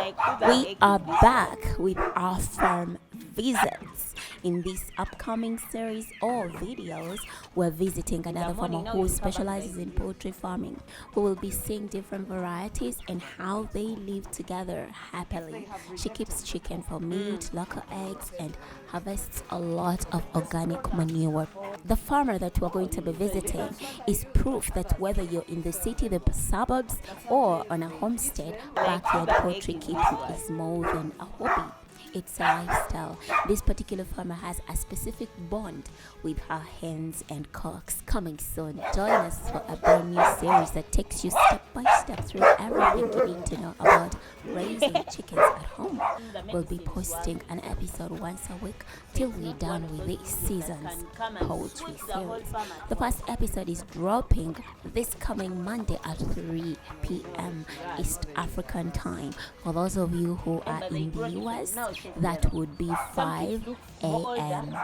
We are back with our farm visits. In this upcoming series or videos, we're visiting another farmer who specializes in poultry farming. We will be seeing different varieties and how they live together happily. She keeps chicken for meat, local eggs, and harvests a lot of organic manure. The farmer that we're going to be visiting is proof that whether you're in the city, the suburbs, or on a homestead, backyard poultry keeping is more than a hobby. It's a lifestyle. This particular farmer has a specific bond with her hens and cocks. Coming soon, join us for a brand new series that takes you step by step through everything you need to know about raising chickens at home. We'll be posting an episode once a week till we're done with this season's poultry series. The first episode is dropping this coming Monday at 3 p.m. East African time. For those of you who are in the US, that would be 5 a.m.